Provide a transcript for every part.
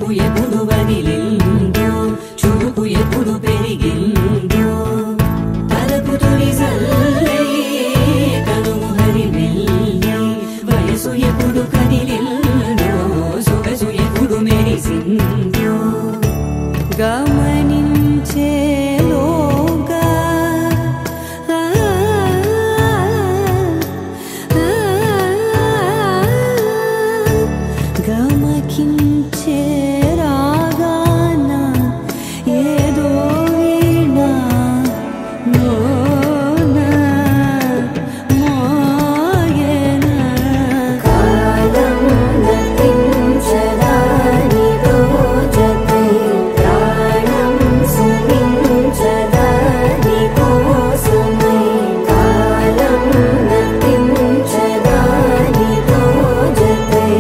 చూపు ఎప్పుడు వదిలిందో చూపు ఎప్పుడు పెరిగిందో తలపు తొలి జల్లే కనుము హరివెల్లే వయసు ఎప్పుడు కదిలిందో సొగసు ఎప్పుడు మెరిసిందో గమనించేలోగా గమకించే రాగాన ఏదో వీణా నోన మోయన కాలం నతించదాని రోజతై ప్రాణం సుమించదాని కోసమై కాలం నతించదాని రోజతై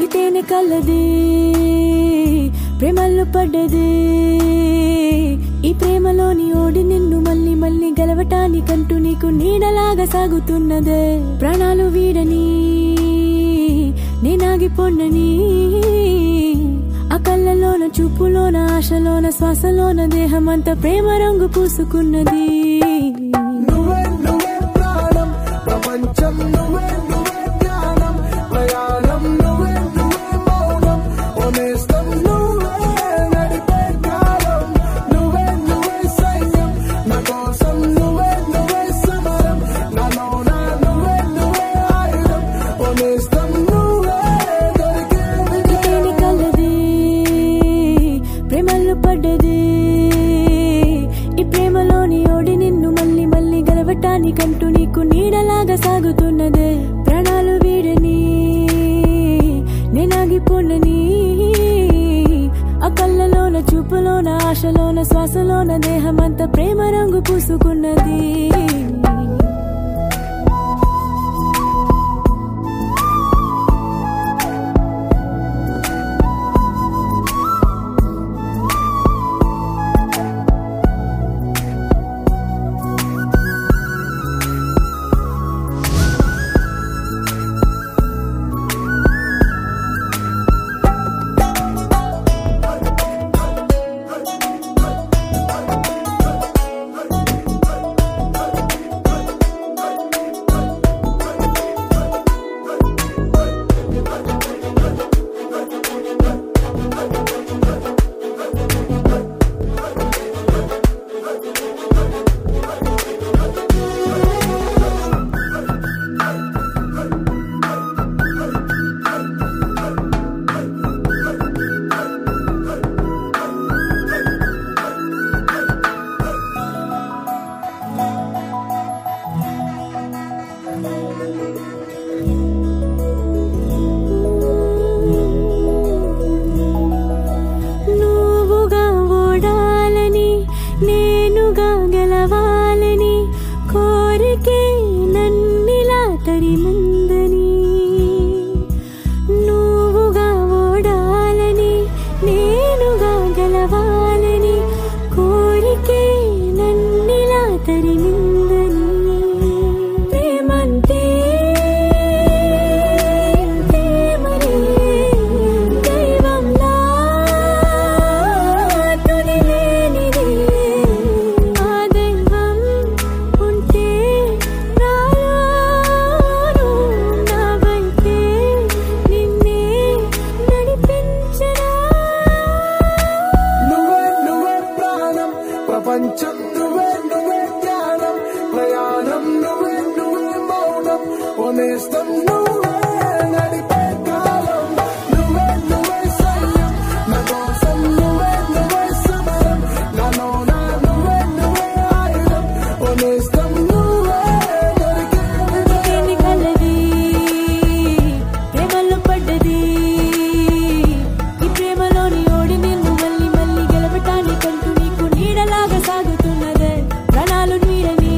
ఇతేనే కలది ప్రేమల్లో పడ్డది ఈ ప్రేమలోని ఓడి నిన్ను మళ్ళీ మళ్ళీ గెలవటానికంటూ నీకు నీడలాగా సాగుతున్నదే ప్రాణాలు వీడని నేనాగిపోన్నని ఆ కళ్ళలోన చూపులోన ఆశలోన శ్వాసలోన దేహమంతా ప్రేమ రంగు పూసుకున్నది నువ్వే నువ్వే ప్రాణం ప్రపంచం నువ్వే నువ్వే జ్ఞానం ప్రయాణం నువ్వే నువ్వే మౌనం ఓనేస్తం నువ్వే నడిపే కాలం నువ్వే నువ్వే సైన్యం నా కోసం నువ్వే నువ్వే సమరం నాలోన నువ్వే నువ్వే ఆయుధం ఓనేస్తం నువ్వే దొరికే ఇతేనే కలది ప్రేమల్లో పడ్డది ఈ ప్రేమలోని ఓడి నిన్ను మళ్ళీ మళ్ళీ గెలవటానికంటూ నీకు నీడలాగా సాగుతున్నదే ప్రాణాలు వీడని నేనాగిపోనని ఆ కళ్ళలోన చూపులోన ఆశలోన శ్వాసలోన దేహమంతా ప్రేమ రంగు పూసుకున్నది నువ్వుగా ఓడాలని నేనుగా గెలవాలని కోరికే నన్నిలా తరిమందని నువ్వుగా ఓడాలని నేనుగా గెలవాలని కోరికే నన్నిలా తరిమిందని ప్రేమంటే ప్రేమనే దైవంలా తుదిలేనిది ఆ దైవం ఉంటే నాలోను నా వైపే నిన్నే నడిపించరా నువ్వే నువ్వే ప్రాణం ప్రపంచం నువ్వే నువ్వే జ్ఞానం ప్రయాణం నువ్వే నువ్వే మౌనం ఓనేస్తం నువ్వే నడిపే కాలం నువ్వే నువ్వే సైన్యం నా కోసం నువ్వే నువ్వే సమరం నాలోన నువ్వే నువ్వే ఆయుధం ఓనేస్తం నువ్వే దొరికే ఇతేనే కలది ప్రేమల్లో పడ్డది ఈ ప్రేమలోని ఓడి నిన్ను మళ్ళీ మళ్ళీ గెలవటానికంటూ నీకు నీడలాగా సాగుతున్నదే ప్రాణాలు వీడని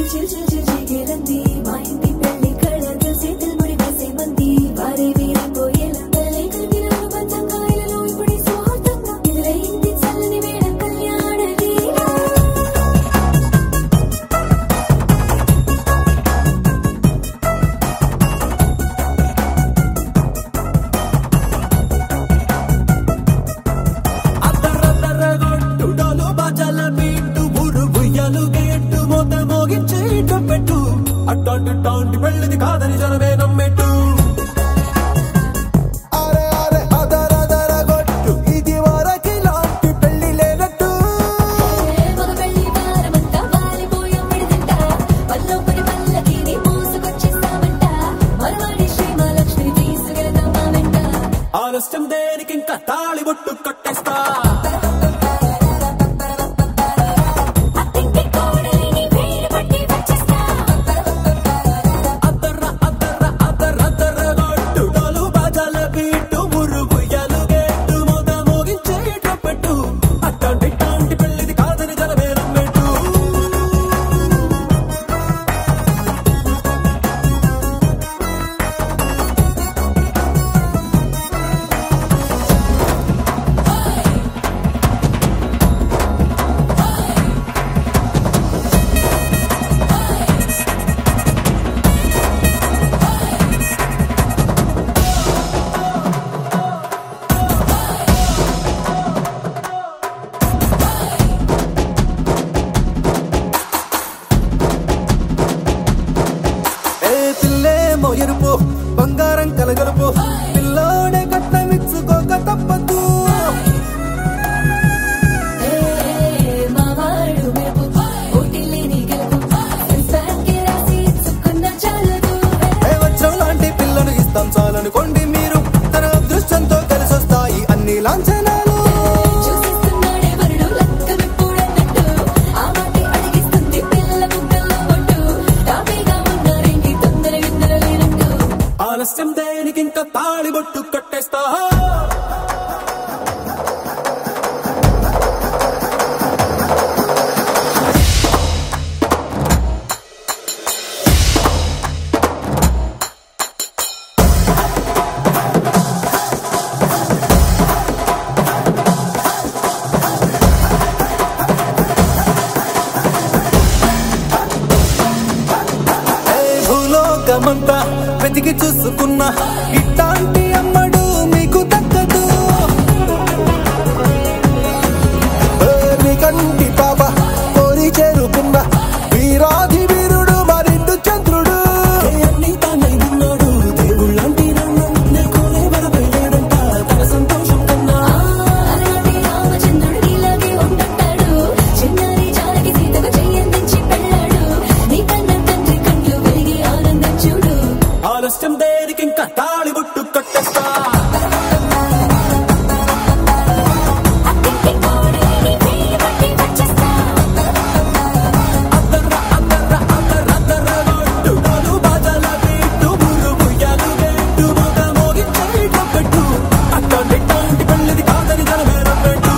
చిల్ చిల్ చిల్ చిగేలంది మా ఇంటి పెళ్లి కళ్ళతో చేతులు ముడి వేసే మంది వారే వీరైపోయేలా తలే కలిపిన పంచకాయలలో ఇప్పుడు సువార్తంగా ఎదురైంది చల్లని వేళ కళ్యాణ లీల అద్దరద్దరగొట్టుడోలు బాజాల బీటు ఊరు బుయ్యలు గేట్టు మోత మోగించే పెట్టు అట్టాంటి టాంటి పెళ్ళిది కాదని జనమే నమ్మెట్టు అరే అరే అదరదరగొట్టు ఇది వరకి లాంటి పెళ్లి లేనట్టు మగ పెళ్లి వారమంతా వాలిపోయాం విడిదంట పల్లోపడి పల్లకిని మోసుకొచ్చేస్తామంట మరవాడి శ్రీమహాలక్ష్మిని తీసుకెళ్దాం మా వెంట ఆలస్యం దేనికి ఇంకా తాళి బొట్టు కట్టేస్తా అత్తింటి కోడలిని వేలు పట్టి వచ్చేస్తా అద్దరద్దరగొట్టుడోలు బాజాల బీటు ఊరు బుయ్యలు గేట్టు మోత మోగించే పెట్టు అట్టాంటి టాంటి పెళ్ళిది కాదని జనమే నమ్మెట్టు ఏ పిల్లేమో ఎరుపు బంగారం కలగలుపు పిల్లోడే కట్టమిచ్చుకోక తప్పదు మావాడు మెరుపు ఓటిల్లేని గెలుపు ఫ్యాన్కి రాసి ఇచ్చుకున్న చాలదు ఏ వచ్చం లాంటి పిల్లను ఇస్తాం చాలనుకోండి మీరు తన అదృష్టంతో కలిసొస్తాయి అన్ని లాంఛనాలు చూసిస్తున్నాడే వరుడు లక్క విప్పుడన్నట్టు ఆ మాటి అడిగిస్తుంది పిల్ల ముద్దల్లో పట్టు టాపీగా ఉన్నారేంటి తొందర గిందర లేనట్టు ఆలస్యం దేనికి ఇంకా తాళి బొట్టు కట్టేస్తా ఏ భూలోకమంతా వెతికి చూసుకున్నా ఇట్లాంటి అమ్మడు మీకు దక్కదు ఏ మీ కంటి పాప కోరి చేరుకున్న వీరాధి వీరుడు మరిండు చంద్రుడు అన్ని తానై ఉన్నాడు దేవుళ్ళంటి నన్ను నెక్కునే వరబయలేడంట తన సంతోషం కన్నా అలాంటి రామచంద్రుడు ఇలాగే ఉంటుంటాడు చిన్నారి జానకి సీతకు చెయ్యందించి పెళ్ళాడు నీ కన్న తండ్రి కండ్లు వెలిగి ఆనందం చూడు ఆలస్యం దేనికి ఇంకా తాళి బొట్టు కట్టేస్తా అత్తింటి కోడలిని వేలు పట్టి వచ్చేస్తా అద్దరద్దరగొట్టుడోలు బాజాల బీటు ఊరు బుయ్యలు గేట్టు మోత మోగించే పెట్టు అట్టాంటి టాంటి పెళ్ళిది కాదని జనమే నమ్మెట్టు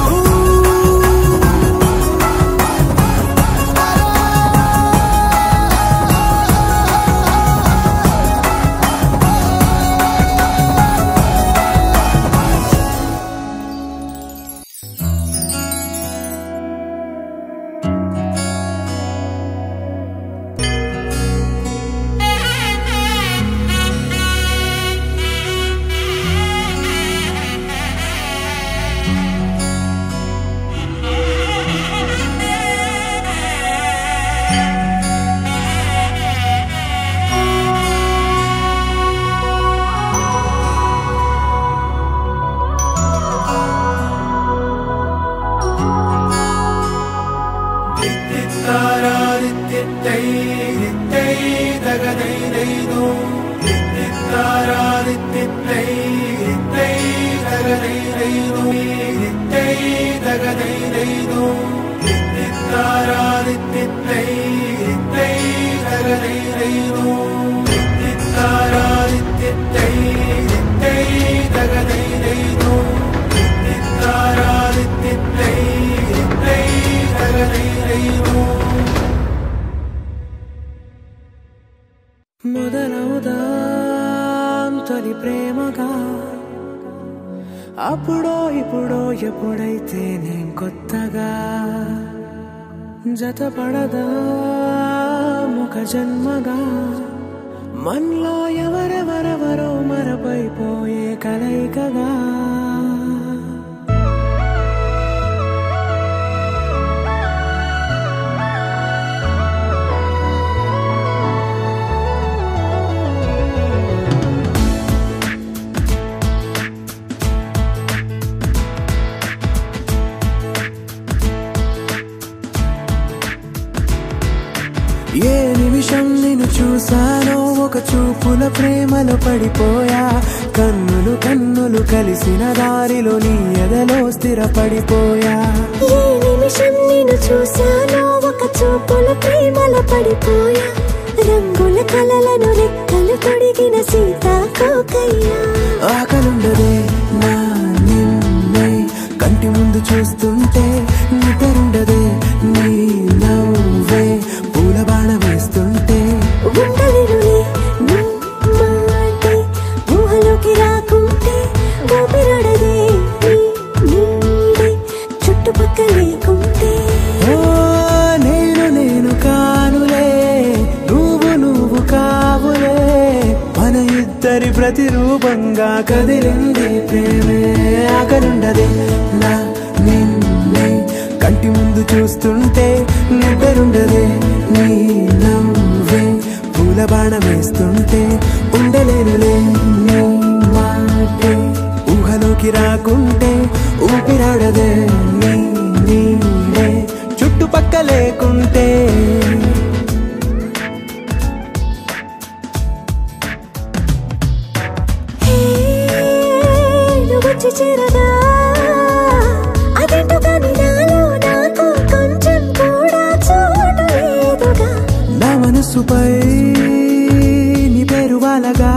అప్పుడో ఇప్పుడో ఎప్పుడైతే నేను కొత్తగా జతపడదా ముఖ జన్మగా మనలో ఎవరెవరెవరో మరపైపోయే కలయికగా ఏ నిమిషం నిన్ను చూసానో ఒక చూపుల ప్రేమలో పడిపోయా కన్నులు కన్నులు కలిసిన దారిలో నీ ఎదలో స్థిరపడిపోయా ఏ నిమిషం నిన్ను చూసానో ఒక చూపుల ప్రేమలో పడిపోయా రంగుల కలలను రెక్కలు తొడిగిన సీతాకోకయ్యా ఆకలుండదే నా నిన్నే కంటి ముందు చూస్తుంటే నిద్రుండదే నీ నవ్వే పూల బాణ వేస్తుంటే ఉండలేనులే నీ మాటే ఊహలోకి రాకుంటే ఊపిరాడదే నీ నీడే చుట్టుపక్కల లేకుంటే ఓ నేను కానులే నువ్వు కావులే మన ఇద్దరి ప్రతిరూపంగా కదిలింది ప్రేమే ఆకలుండదే నా నిన్నే కంటి ముందు చూస్తుంటే నిద్రుండదే నీ నవ్వే పూల బాణం వేస్తుంటే ఉండలేనులే నీ మాటే ఊహలోకి రాకుంటే ఊపిరాడదే నీ నీడే చుట్టుపక్క లేకుంటే వచ్చి చేరగా అదేంటో కానీ నాలో నాకు కొంచెం కూడా చోటు లేదుగా నా మనసుపై నీ పేరు వాలగా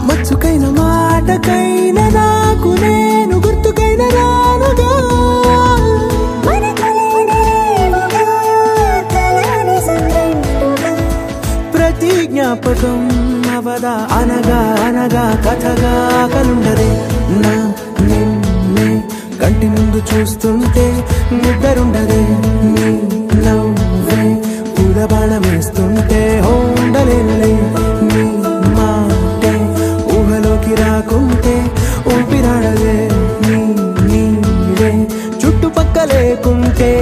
మచ్చుకైన మాటకైన నాకు నేను గుర్తుకైన రానుగా ప్రతి జ్ఞాపకం అవదా అనగా అనగా కథగా కలుండదే నా నిన్నే కంటి ముందు చూస్తుంటే నిద్రుండదే నీ నవ్వే పూల బాణం వేస్తుంటే ఉండలేనులే నీ మాటే ఊహలోకి రాకుంటే ఊపిరాడదే నీ నీడే చుట్టుపక్క లేకుంటే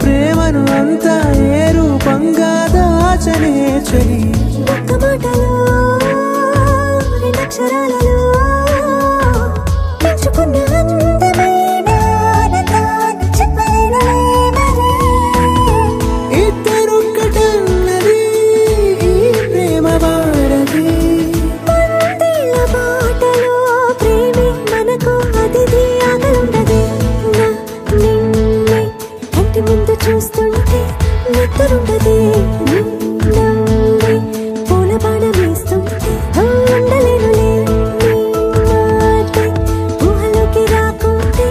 ప్రేమను అంతా ఏ రూపంగా దాచనే చెలి ఒక్క మాటలో రెండక్షరాలలో పెంచుకున్న అందమైన ఆనందాన్ని చెప్పలేనులే ఇద్దరొక్కటన్నది ఈ ప్రేమ వారది పందిళ్ళ బాటలో ప్రేమే మనకు అతిథి ఆగలుండదే నా నిన్నే కంటి ముందు చూస్తుంటే నిద్రుండదే నీ నవ్వే పూల బాణం వేస్తుంటే ఉండలేనులే నీ మాటే ఊహలోకి రాకుంటే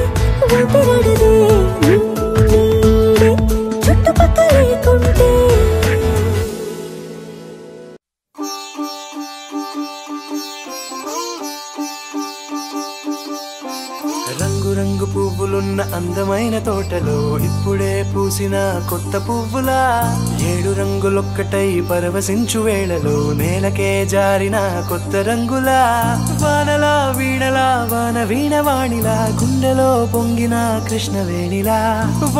ఊపిరాడదే నీ నీడే చుట్టుపక్కల లేకుంటే రంగు రంగు పువ్వులున్న అందమైన తోటలో ఇప్పుడే పూసిన కొత్త పువ్వులా 7 రంగులొక్కటై పరవశించు వేళలో నేలకే జారిన కొత్త రంగులా వానలా వీణలా వాన వీణవాణిలా గుండెలో పొంగిన కృష్ణవేణిలా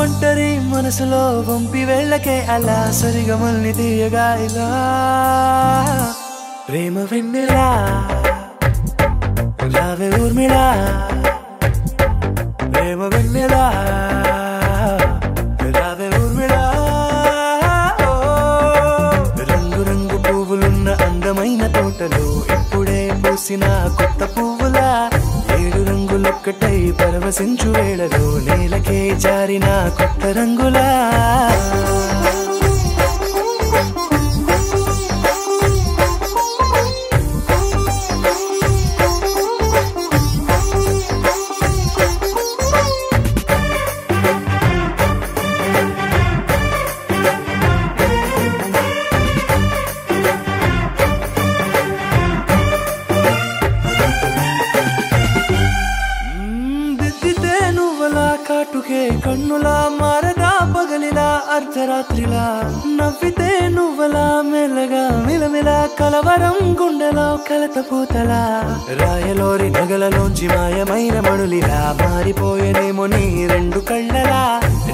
ఒంటరి మనసులో వంపి వెళ్ళకే అలా సరిగమల్ని తీయగా ఇలా ప్రేమ వెన్నెలా రావే ఊర్మిళా ప్రేమ వెన్నెలా రావే ఊర్మిళా రంగు రంగు పువ్వులున్న అందమైన తోటలో ఇప్పుడే పూసిన కొత్త పువ్వులా 7 రంగులొక్కటై పరవశించు వేళలో నేలకే జారిన కొత్త రంగులా రాత్రిలా నవ్వితే నువ్వలా మెల్లగా మిలమిలా కలవరం గుండెలో కలత పూతలా రాయలోరి నగలలోంచి మాయమైన మణులిలా మారిపోయేనేమో నీ రెండు కళ్ళలా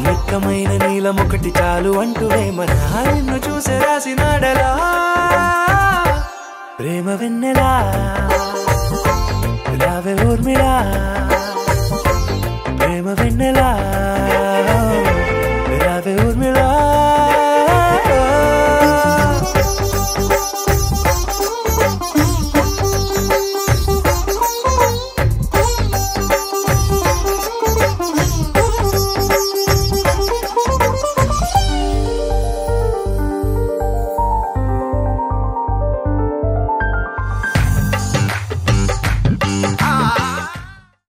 నిక్కమైన నీలం ఒకటి చాలు అంటూ వేమనా నిన్ను చూసే రాసినాడలా ప్రేమ వెన్నెలా రావే ఊర్మిళా